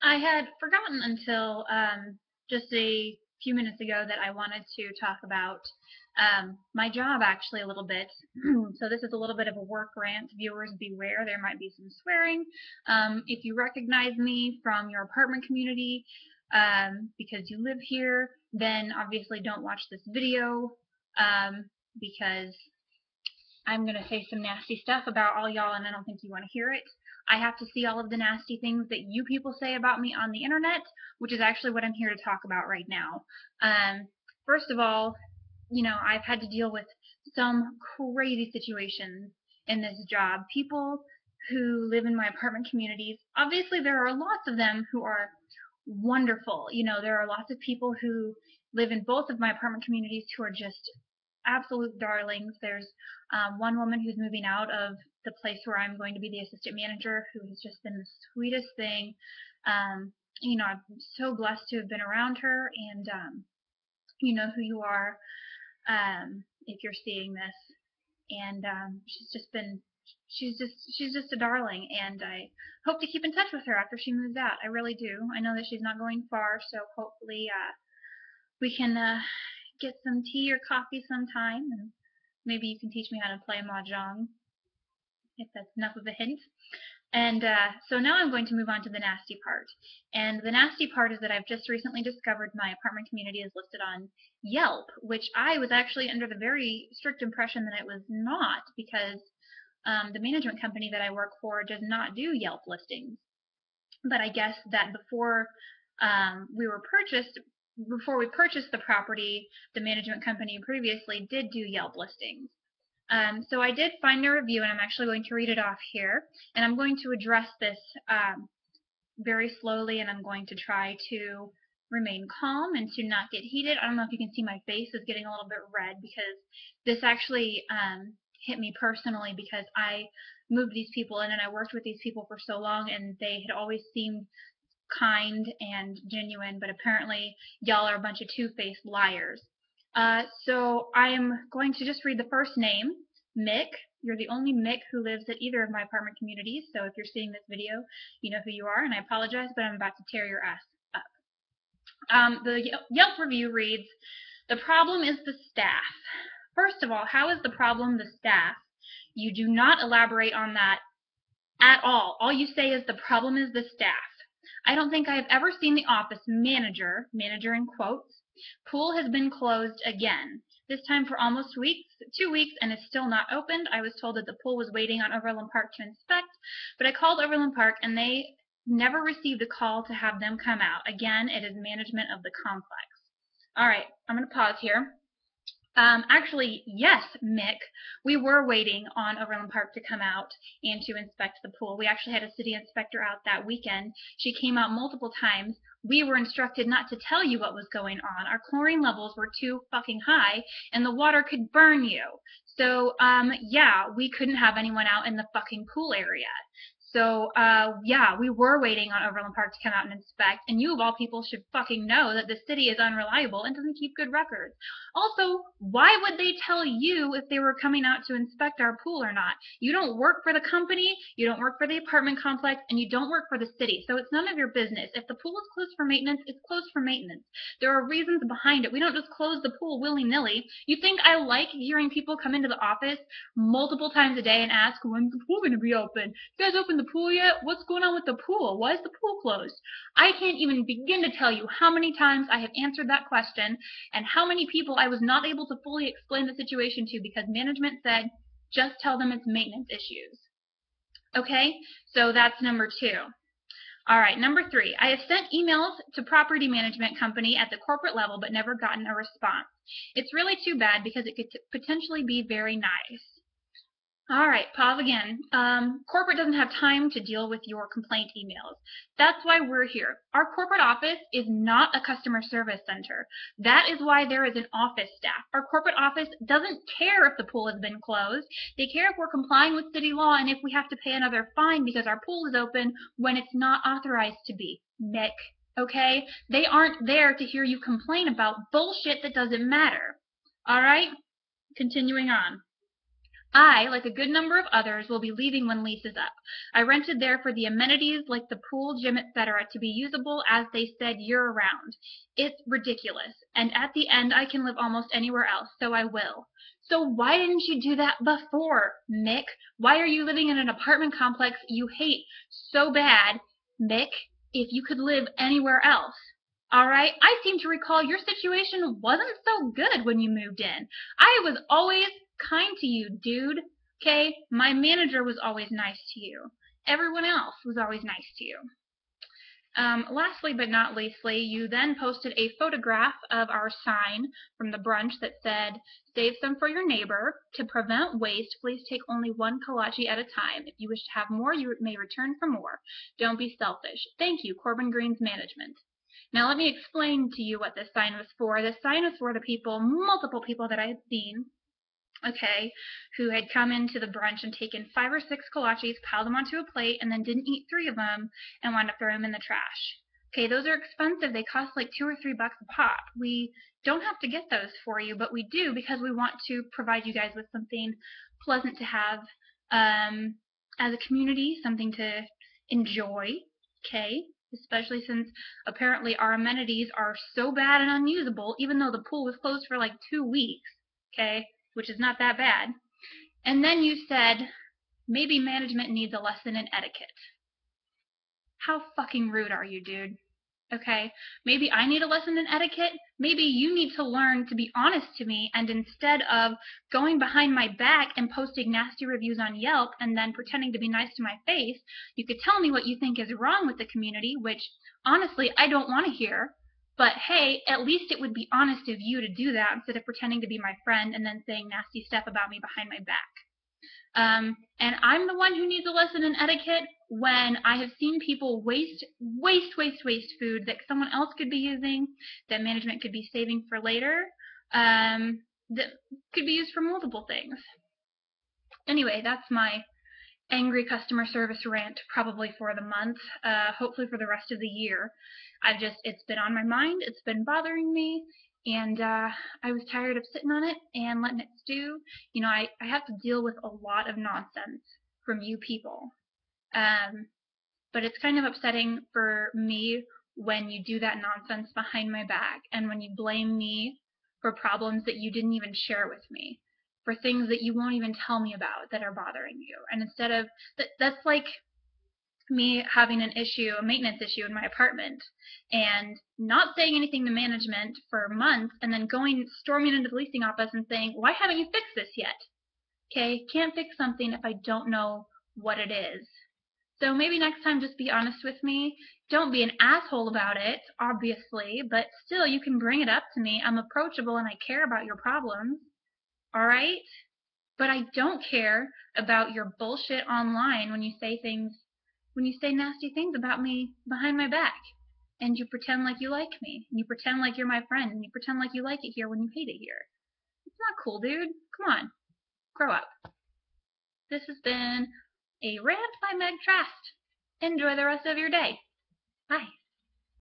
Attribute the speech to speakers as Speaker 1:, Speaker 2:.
Speaker 1: I had forgotten until just a few minutes ago that I wanted to talk about my job actually a little bit. So this is a little bit of a work rant. Viewers beware, there might be some swearing. If you recognize me from your apartment community because you live here, then obviously don't watch this video because I'm going to say some nasty stuff about all y'all, and I don't think you want to hear it. I have to see all of the nasty things that you people say about me on the internet, which is actually what I'm here to talk about right now. First of all, I've had to deal with some crazy situations in this job. People who live in my apartment communities, obviously there are lots of them who are wonderful. There are lots of people who live in both of my apartment communities who are just absolute darlings. There's one woman who's moving out of the place where I'm going to be the assistant manager who has just been the sweetest thing. I'm so blessed to have been around her, and you know who you are if you're seeing this. And she's just a darling, and I hope to keep in touch with her after she moves out. I really do. I know that she's not going far, so hopefully we can get some tea or coffee sometime, and maybe you can teach me how to play mahjong, if that's enough of a hint. And so now I'm going to move on to the nasty part. And the nasty part is that I've just recently discovered my apartment community is listed on Yelp, which I was actually under the very strict impression that it was not, because the management company that I work for does not do Yelp listings. But I guess that before we purchased the property, the management company previously did do Yelp listings. So I did find a review, and I'm actually going to read it off here, and I'm going to address this very slowly, and I'm going to try to remain calm and to not get heated. I don't know if you can see my face is getting a little bit red because this actually hit me personally, because I moved these people in and I worked with these people for so long, and they had always seemed kind and genuine, but apparently y'all are a bunch of two-faced liars. So I'm going to just read the first name, Mick. You're the only Mick who lives at either of my apartment communities, so if you're seeing this video, you know who you are, and I apologize, but I'm about to tear your ass up. The Yelp review reads, "The problem is the staff." First of all, how is the problem the staff? You do not elaborate on that at all. All you say is the problem is the staff. I don't think I have ever seen the office manager in quotes. Pool has been closed again, this time for almost 2 weeks, and is still not opened. I was told that the pool was waiting on Overland Park to inspect, but I called Overland Park and they never received a call to have them come out. Again, it is management of the complex. All right, I'm going to pause here. Actually, yes, Mick, we were waiting on Overland Park to come out and to inspect the pool. We actually had a city inspector out that weekend. She came out multiple times. We were instructed not to tell you what was going on. Our chlorine levels were too fucking high, and the water could burn you. So, yeah, we couldn't have anyone out in the fucking pool area. So, yeah, we were waiting on Overland Park to come out and inspect, and you of all people should fucking know that the city is unreliable and doesn't keep good records. Also, why would they tell you if they were coming out to inspect our pool or not? You don't work for the company, you don't work for the apartment complex, and you don't work for the city, so it's none of your business. If the pool is closed for maintenance, it's closed for maintenance. There are reasons behind it. We don't just close the pool willy-nilly. You think I like hearing people come into the office multiple times a day and ask, when's the pool going to be open? You guys opened the pool yet? What's going on with the pool? Why is the pool closed? I can't even begin to tell you how many times I have answered that question and how many people I was not able to fully explain the situation to because management said, just tell them it's maintenance issues. Okay, so that's number 2. All right, number 3, I have sent emails to property management company at the corporate level but never gotten a response. It's really too bad because it could potentially be very nice. All right, pause again. Corporate doesn't have time to deal with your complaint emails. That's why we're here. Our corporate office is not a customer service center. That is why there is an office staff. Our corporate office doesn't care if the pool has been closed. They care if we're complying with city law and if we have to pay another fine because our pool is open when it's not authorized to be. Nick, okay? They aren't there to hear you complain about bullshit that doesn't matter. All right? Continuing on. I, like a good number of others, will be leaving when lease is up. I rented there for the amenities like the pool, gym, etc. to be usable as they said year-round. It's ridiculous, and at the end I can live almost anywhere else, so I will. So why didn't you do that before, Mick? Why are you living in an apartment complex you hate so bad, Mick, if you could live anywhere else? Alright, I seem to recall your situation wasn't so good when you moved in. I was always kind to you, dude. Okay? My manager was always nice to you. Everyone else was always nice to you. Lastly but not leastly, you then posted a photograph of our sign from the brunch that said, "Save some for your neighbor. To prevent waste, please take only one kolache at a time. If you wish to have more, you may return for more. Don't be selfish. Thank you, Corbin Green's management." Now let me explain to you what this sign was for. This sign was for the people, multiple people that I had seen, okay, who had come into the brunch and taken 5 or 6 kolaches, piled them onto a plate, and then didn't eat 3 of them and wound up throwing them in the trash. Okay, those are expensive. They cost like $2 or $3 a pop. We don't have to get those for you, but we do because we want to provide you guys with something pleasant to have as a community, something to enjoy, okay? Especially since apparently our amenities are so bad and unusable, even though the pool was closed for like 2 weeks, okay? Which is not that bad. And then you said, maybe management needs a lesson in etiquette. How fucking rude are you, dude? Okay, maybe I need a lesson in etiquette. Maybe you need to learn to be honest to me, and instead of going behind my back and posting nasty reviews on Yelp and then pretending to be nice to my face, you could tell me what you think is wrong with the community, which honestly I don't want to hear. But hey, at least it would be honest of you to do that instead of pretending to be my friend and then saying nasty stuff about me behind my back. And I'm the one who needs a lesson in etiquette when I have seen people waste food that someone else could be using, that management could be saving for later, that could be used for multiple things. Anyway, that's my angry customer service rant probably for the month, hopefully for the rest of the year. It's been on my mind, it's been bothering me, and I was tired of sitting on it and letting it stew. You know, I have to deal with a lot of nonsense from you people. But it's kind of upsetting for me when you do that nonsense behind my back and when you blame me for problems that you didn't even share with me, for things that you won't even tell me about that are bothering you. And instead of that's like me having an issue, a maintenance issue in my apartment, and not saying anything to management for months, and then storming into the leasing office and saying, "Why haven't you fixed this yet?" Okay, can't fix something if I don't know what it is. So maybe next time just be honest with me. Don't be an asshole about it, obviously, but still you can bring it up to me. I'm approachable and I care about your problems. Alright? But I don't care about your bullshit online when you say nasty things about me behind my back. And you pretend like you like me. And you pretend like you're my friend. And you pretend like you like it here when you hate it here. It's not cool, dude. Come on. Grow up. This has been a rant by Meg Trask. Enjoy the rest of your day. Bye.